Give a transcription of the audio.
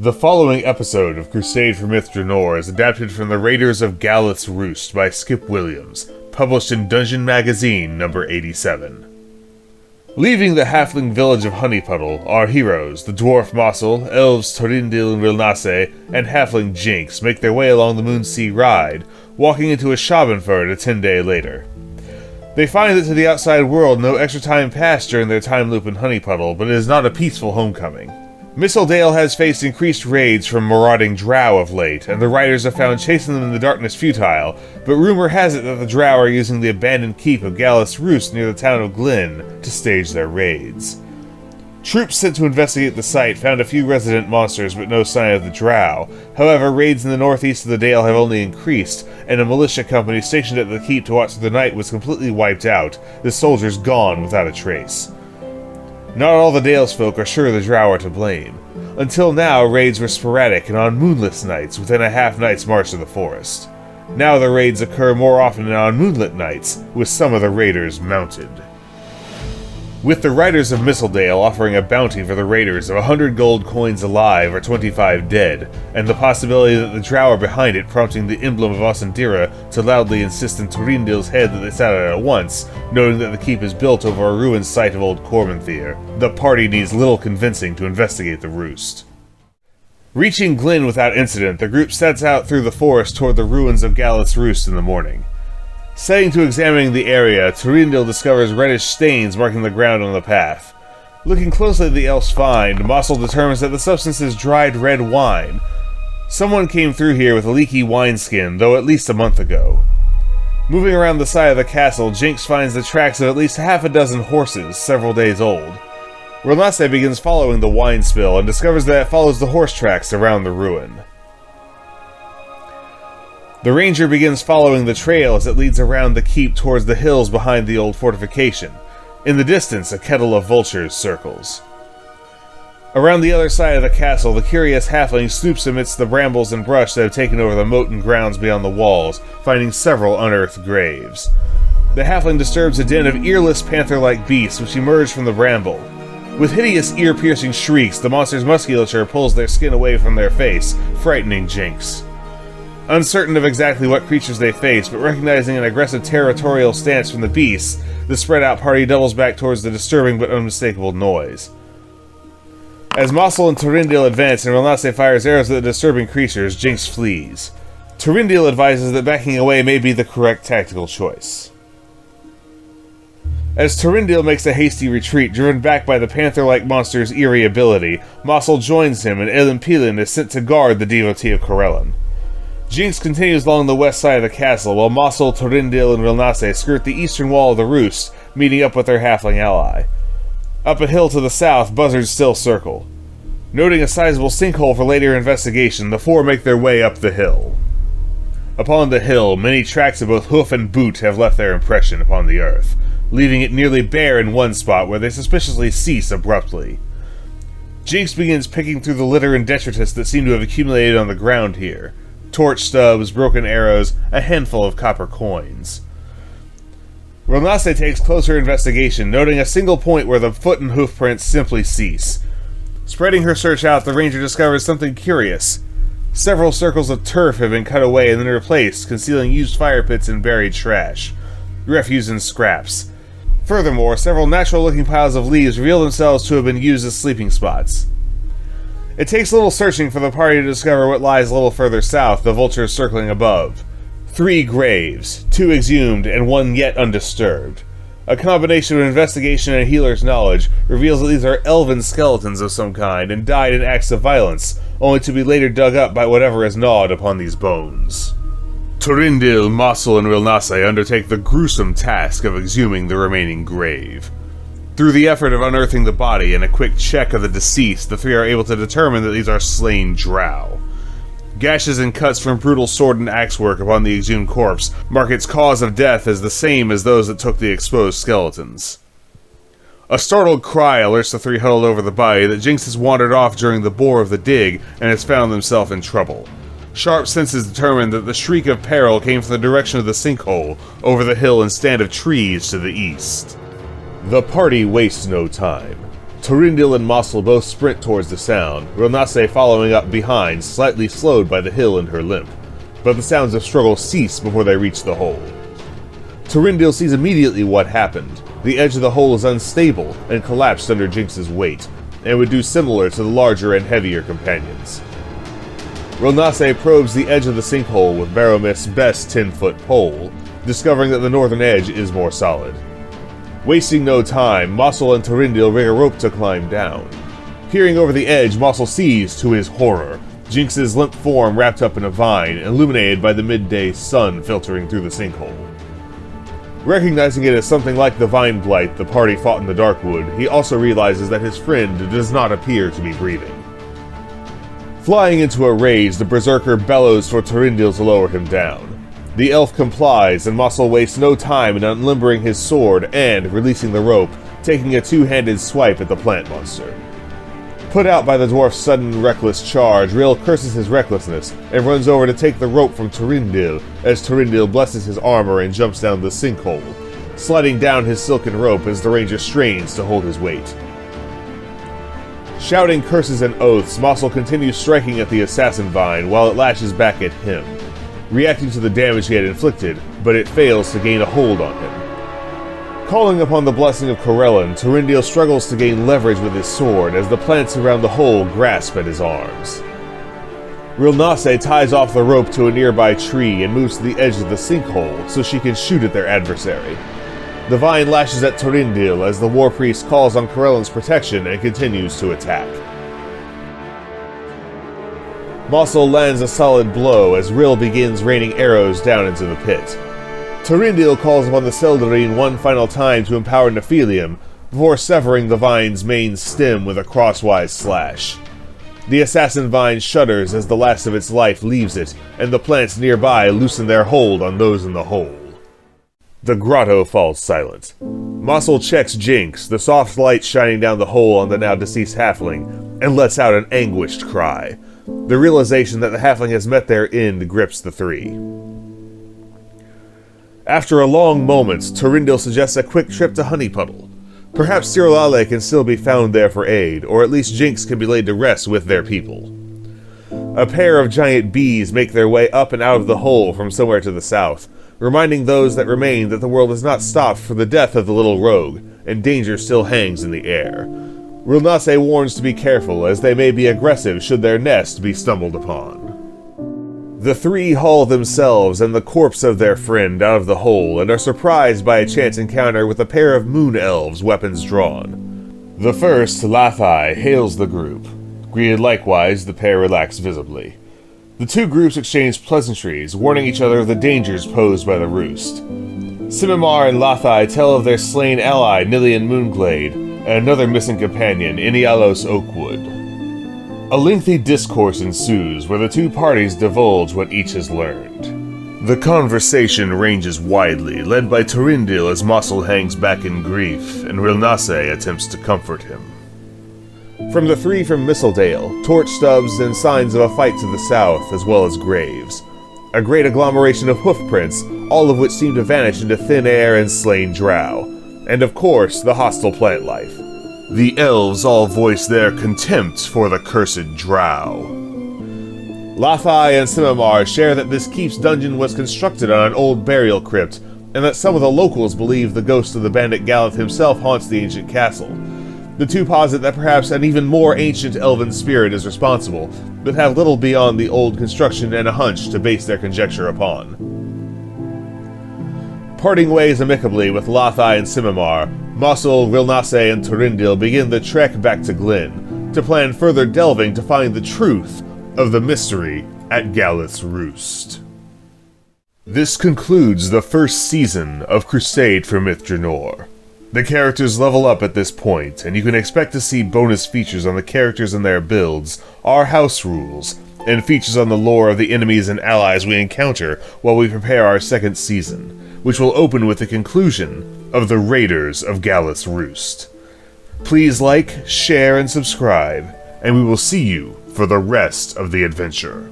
The following episode of Crusade for Myth Drannor is adapted from the Raiders of Galath's Roost by Skip Williams, published in Dungeon Magazine number 87. Leaving the halfling village of Honeypuddle, our heroes, the dwarf Massul, elves Túrendil and Rilnasse, and halfling Jynx, make their way along the Moonsea Ride, walking into a Schadenfurt a 10-day later. They find that to the outside world no extra time passed during their time loop in Honeypuddle, but it is not a peaceful homecoming. Mistledale has faced increased raids from marauding drow of late, and the riders have found chasing them in the darkness futile, but rumor has it that the drow are using the abandoned keep of Galath's Roost near the town of Glynn to stage their raids. Troops sent to investigate the site found a few resident monsters but no sign of the drow. However, raids in the northeast of the dale have only increased, and a militia company stationed at the keep to watch through the night was completely wiped out, the soldiers gone without a trace. Not all the Dale's folk are sure the drow are to blame. Until now, raids were sporadic and on moonless nights within a half-night's march to the forest. Now the raids occur more often and on moonlit nights, with some of the raiders mounted. With the Riders of Mistledale offering a bounty for the raiders of 100 gold coins alive or 25 dead, and the possibility that the drow are behind it prompting the emblem of Osandira to loudly insist in Túrendil's head that they sat at it once, noting that the keep is built over a ruined site of old Cormanthor, the party needs little convincing to investigate the roost. Reaching Glynn without incident, the group sets out through the forest toward the ruins of Galath's Roost in the morning. Setting to examining the area, Túrendil discovers reddish stains marking the ground on the path. Looking closely at the elf's find, Massul determines that the substance is dried red wine. Someone came through here with a leaky wineskin, though at least a month ago. Moving around the side of the castle, Jynx finds the tracks of at least half a dozen horses, several days old. Rilnasse begins following the wine spill and discovers that it follows the horse tracks around the ruin. The ranger begins following the trail as it leads around the keep towards the hills behind the old fortification. In the distance, a kettle of vultures circles. Around the other side of the castle, the curious halfling snoops amidst the brambles and brush that have taken over the moat and grounds beyond the walls, finding several unearthed graves. The halfling disturbs a den of earless panther-like beasts which emerge from the bramble. With hideous ear-piercing shrieks, the monster's musculature pulls their skin away from their face, frightening Jynx. Uncertain of exactly what creatures they face, but recognizing an aggressive territorial stance from the beasts, the spread-out party doubles back towards the disturbing but unmistakable noise. As Massul and Túrendil advance and Rilnasse fires arrows at the disturbing creatures, Jynx flees. Túrendil advises that backing away may be the correct tactical choice. As Túrendil makes a hasty retreat, driven back by the panther-like monster's eerie ability, Massul joins him and Elven is sent to guard the devotee of Corellon. Jynx continues along the west side of the castle, while Massul, Túrendil, and Rilnasse skirt the eastern wall of the roost, meeting up with their halfling ally. Up a hill to the south, buzzards still circle. Noting a sizable sinkhole for later investigation, the four make their way up the hill. Upon the hill, many tracks of both hoof and boot have left their impression upon the earth, leaving it nearly bare in one spot where they suspiciously cease abruptly. Jynx begins picking through the litter and detritus that seem to have accumulated on the ground here. Torch stubs, broken arrows, a handful of copper coins. Rilnasse takes closer investigation, noting a single point where the foot and hoof prints simply cease. Spreading her search out, the ranger discovers something curious. Several circles of turf have been cut away and then replaced, concealing used fire pits and buried trash. Refuse and scraps. Furthermore, several natural-looking piles of leaves reveal themselves to have been used as sleeping spots. It takes little searching for the party to discover what lies a little further south, the vultures circling above. 3 graves, 2 exhumed and 1 yet undisturbed. A combination of investigation and healer's knowledge reveals that these are elven skeletons of some kind and died in acts of violence, only to be later dug up by whatever has gnawed upon these bones. Túrendil, Massul, and Rilnasse undertake the gruesome task of exhuming the remaining grave. Through the effort of unearthing the body and a quick check of the deceased, the three are able to determine that these are slain drow. Gashes and cuts from brutal sword and axe work upon the exhumed corpse mark its cause of death as the same as those that took the exposed skeletons. A startled cry alerts the three huddled over the body that Jynx has wandered off during the bore of the dig and has found himself in trouble. Sharp senses determine that the shriek of peril came from the direction of the sinkhole, over the hill and stand of trees to the east. The party wastes no time. Túrendil and Massul both sprint towards the sound, Rilnasse following up behind, slightly slowed by the hill and her limp, but the sounds of struggle cease before they reach the hole. Túrendil sees immediately what happened. The edge of the hole is unstable and collapsed under Jynx's weight, and would do similar to the larger and heavier companions. Rilnasse probes the edge of the sinkhole with Barrowmist's best 10-foot pole, discovering that the northern edge is more solid. Wasting no time, Massul and Túrendil rig a rope to climb down. Peering over the edge, Massul sees, to his horror, Jynx's limp form wrapped up in a vine, illuminated by the midday sun filtering through the sinkhole. Recognizing it as something like the vine blight the party fought in the Darkwood, he also realizes that his friend does not appear to be breathing. Flying into a rage, the berserker bellows for Túrendil to lower him down. The elf complies, and Massul wastes no time in unlimbering his sword and, releasing the rope, taking a two-handed swipe at the plant monster. Put out by the dwarf's sudden, reckless charge, Rill curses his recklessness and runs over to take the rope from Túrendil as Túrendil blesses his armor and jumps down the sinkhole, sliding down his silken rope as the ranger strains to hold his weight. Shouting curses and oaths, Massul continues striking at the assassin vine while it lashes back at him, reacting to the damage he had inflicted, but it fails to gain a hold on him. Calling upon the blessing of Corellon, Túrendil struggles to gain leverage with his sword as the plants around the hole grasp at his arms. Rilnasse ties off the rope to a nearby tree and moves to the edge of the sinkhole so she can shoot at their adversary. The vine lashes at Túrendil as the warpriest calls on Corellon's protection and continues to attack. Massul lands a solid blow as Rill begins raining arrows down into the pit. Túrendil calls upon the Seldarine one final time to empower Nephilium, before severing the vine's main stem with a crosswise slash. The assassin vine shudders as the last of its life leaves it, and the plants nearby loosen their hold on those in the hole. The grotto falls silent. Massul checks Jynx, the soft light shining down the hole on the now deceased halfling, and lets out an anguished cry. The realization that the halfling has met their end grips the three. After a long moment, Túrendil suggests a quick trip to Honeypuddle. Perhaps Cirillale can still be found there for aid, or at least Jynx can be laid to rest with their people. A pair of giant bees make their way up and out of the hole from somewhere to the south, reminding those that remain that the world has not stopped for the death of the little rogue, and danger still hangs in the air. Rilnasse warns to be careful, as they may be aggressive should their nest be stumbled upon. The three haul themselves and the corpse of their friend out of the hole and are surprised by a chance encounter with a pair of moon elves, weapons drawn. The first, Lathai, hails the group. Greeted likewise, the pair relax visibly. The two groups exchange pleasantries, warning each other of the dangers posed by the Roost. Simimar and Lathai tell of their slain ally, Nilian Moonglade, and another missing companion, Inialos Oakwood. A lengthy discourse ensues where the two parties divulge what each has learned. The conversation ranges widely, led by Túrendil as Massul hangs back in grief, and Rilnasse attempts to comfort him. From the three from Mistledale, torch stubs and signs of a fight to the south, as well as graves. A great agglomeration of hoofprints, all of which seem to vanish into thin air and slain drow. And of course, the hostile plant life. The elves all voice their contempt for the cursed drow. Lathai and Simimar share that this keep's dungeon was constructed on an old burial crypt, and that some of the locals believe the ghost of the bandit Galath himself haunts the ancient castle. The two posit that perhaps an even more ancient elven spirit is responsible, but have little beyond the old construction and a hunch to base their conjecture upon. Parting ways amicably with Lathai and Simimar, Massul, Rilnasse, and Túrendil begin the trek back to Glynn, to plan further delving to find the truth of the mystery at Galath's Roost. This concludes the first season of Crusade for Myth Drannor. The characters level up at this point, and you can expect to see bonus features on the characters and their builds, our house rules, and features on the lore of the enemies and allies we encounter while we prepare our second season, which will open with the conclusion of the Raiders of Galath's Roost. Please like, share, and subscribe, and we will see you for the rest of the adventure.